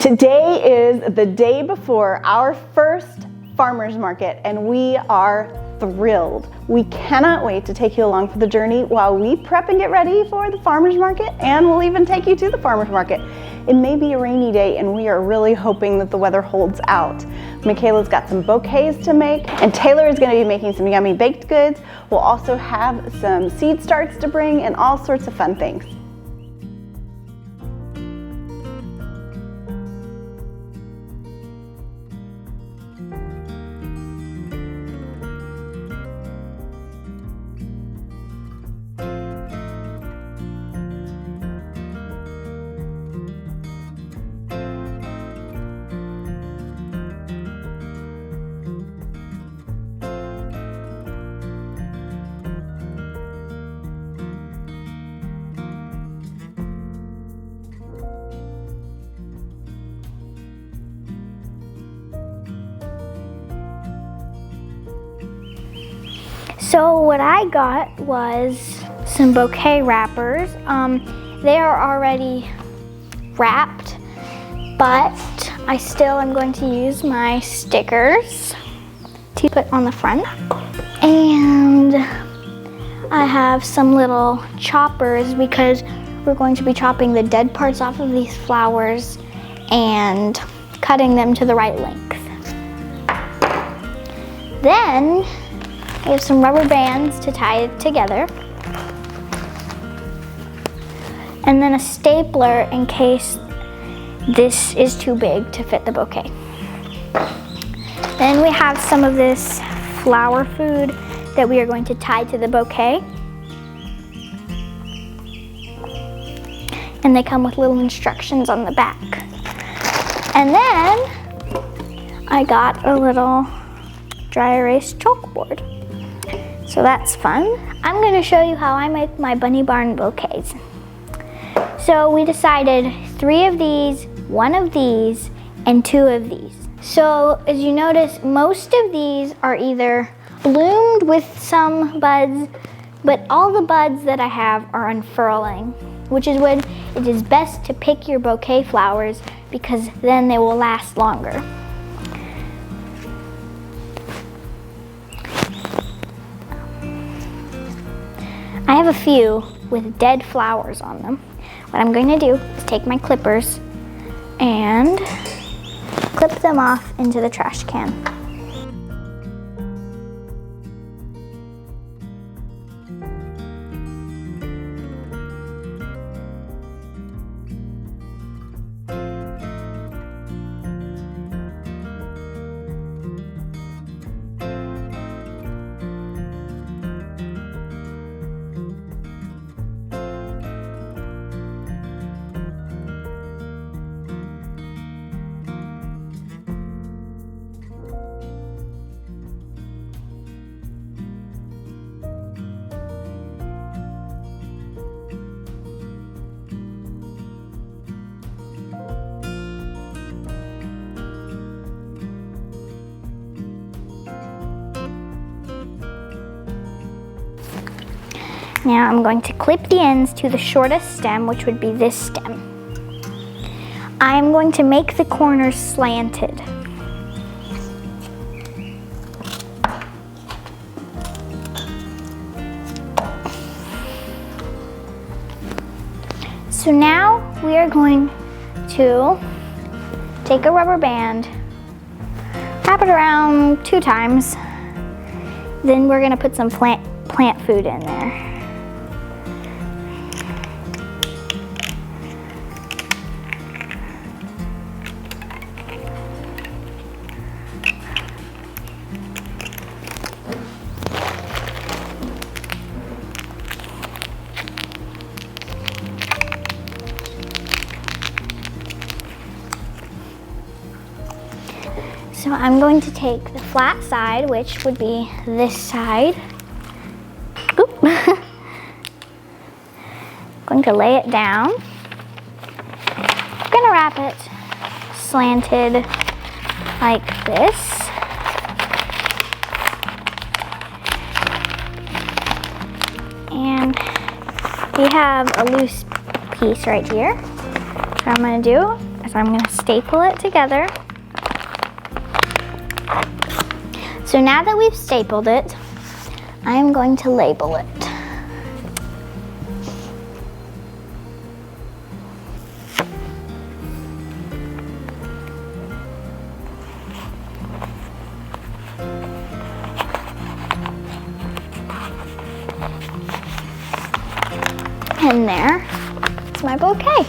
Today is the day before our first farmer's market, and we are thrilled. We cannot wait to take you along for the journey while we prep and get ready for the farmer's market, and we'll even take you to the farmer's market. It may be a rainy day, and we are really hoping that the weather holds out. Makayla's got some bouquets to make, and Taylor is going to be making some yummy baked goods. We'll also have some seed starts to bring and all sorts of fun things. So what I got was some bouquet wrappers. They are already wrapped, but I still am going to use my stickers to put on the front. And I have some little choppers because we're going to be chopping the dead parts off of these flowers and cutting them to the right length. Then I have some rubber bands to tie it together, and then a stapler in case this is too big to fit the bouquet. Then we have some of this flower food that we are going to tie to the bouquet. And they come with little instructions on the back. And then I got a little dry erase chalkboard. So that's fun. I'm going to show you how I make my bunny barn bouquets. So we decided 3 of these, 1 of these, and 2 of these. So as you notice, most of these are either bloomed with some buds, but all the buds that I have are unfurling, which is when it is best to pick your bouquet flowers because then they will last longer. I have a few with dead flowers on them. What I'm going to do is take my clippers and clip them off into the trash can. Now I'm going to clip the ends to the shortest stem, which would be this stem. I'm going to make the corners slanted. So now we are going to take a rubber band, wrap it around 2 times, then we're going to put some plant food in there. So I'm going to take the flat side, which would be this side. Oop. Going to lay it down. I'm going to wrap it slanted like this. And we have a loose piece right here. So what I'm going to do is So I'm gonna staple it together. So now that we've stapled it, I'm going to label it. And there's my bouquet.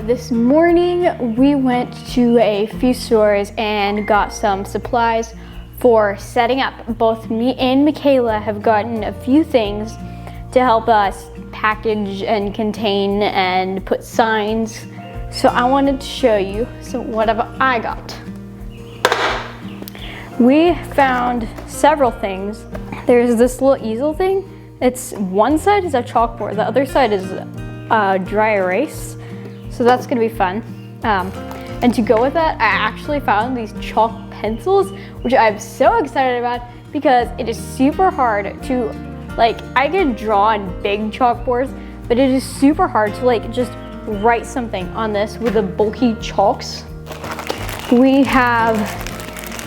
This morning we went to a few stores and got some supplies for setting up. Both me and Makayla have gotten a few things to help us package and contain and put signs. So I wanted to show you what I got. We found several things. There's this little easel thing. It's one side is a chalkboard, the other side is dry erase. So that's gonna be fun. And to go with that, I actually found these chalk pencils, which I'm so excited about because it is super hard to, I can draw on big chalkboards, but it is super hard to just write something on this with the bulky chalks. We have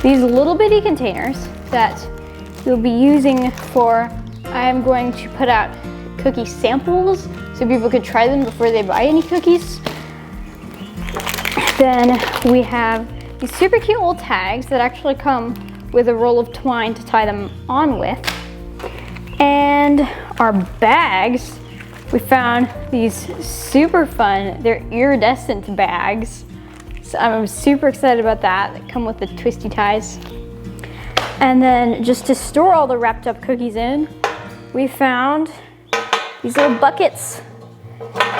these little bitty containers that you'll be using I'm going to put out cookie samples so people could try them before they buy any cookies. Then we have these super cute little tags that actually come with a roll of twine to tie them on with. And our bags, we found these super fun, they're iridescent bags. So I'm super excited about that. They come with the twisty ties. And then just to store all the wrapped up cookies in, we found these little buckets.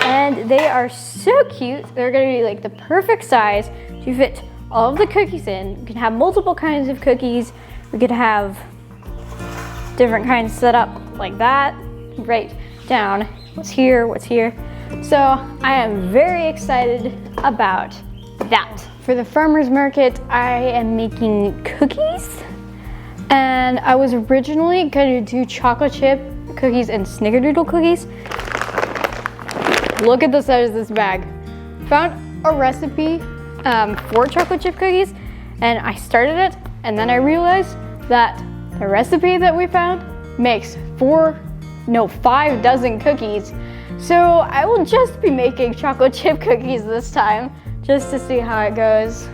And they are so cute. They're gonna be the perfect size to fit all of the cookies in. You can have multiple kinds of cookies. We could have different kinds set up like that. Write down what's here. So I am very excited about that. For the farmer's market, I am making cookies. And I was originally gonna do chocolate chip cookies and snickerdoodle cookies. Look at the size of this bag. Found a recipe for chocolate chip cookies and I started it, and then I realized that the recipe that we found makes 5 dozen cookies. So I will just be making chocolate chip cookies this time just to see how it goes.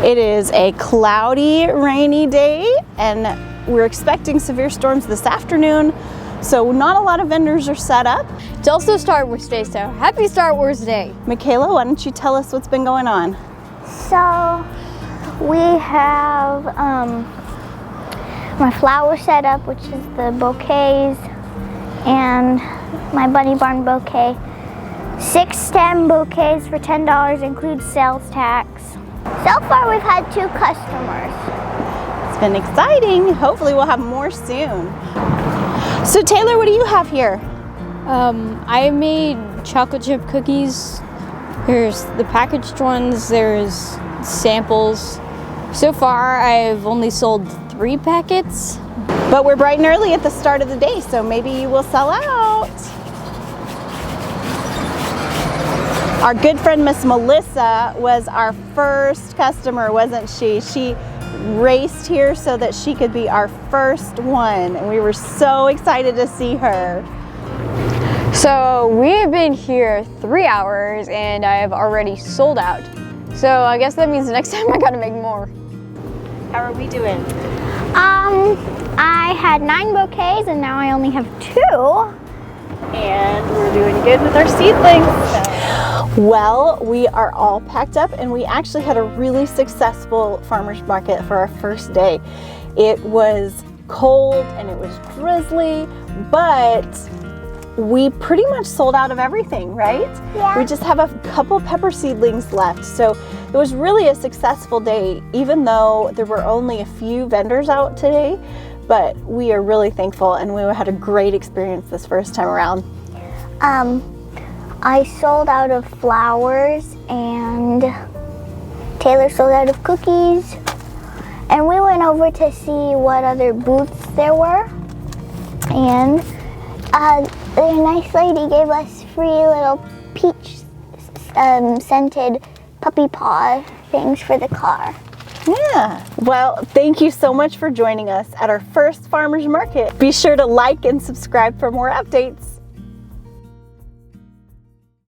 It is a cloudy, rainy day, and we're expecting severe storms this afternoon, so not a lot of vendors are set up. It's also Star Wars Day, so happy Star Wars Day. Makayla, why don't you tell us what's been going on? So we have my flower set up, which is the bouquets, and my bunny barn bouquet. 6 stem bouquets for $10 includes sales tax. So So far we've had 2 customers. It's been exciting. Hopefully we'll have more soon. So Taylor, what do you have here? I made chocolate chip cookies. There's the packaged ones, there's samples. So far, I've only sold 3 packets. But we're bright and early at the start of the day, so maybe you will sell out. Our good friend Miss Melissa was our first customer, wasn't she? She raced here so that she could be our first one, and we were so excited to see her. So we have been here 3 hours and I have already sold out. So I guess that means next time I gotta make more. How are we doing? I had 9 bouquets and now I only have 2. And we're doing good with our seedlings. Well, we are all packed up and we actually had a really successful farmer's market for our first day. It was cold and it was drizzly, but we pretty much sold out of everything, right? Yeah. We just have a couple pepper seedlings left. So it was really a successful day, even though there were only a few vendors out today, but we are really thankful and we had a great experience this first time around. I sold out of flowers and Taylor sold out of cookies. And we went over to see what other booths there were. And the nice lady gave us free little peach scented puppy paw things for the car. Yeah, well, thank you so much for joining us at our first farmer's market. Be sure to like and subscribe for more updates.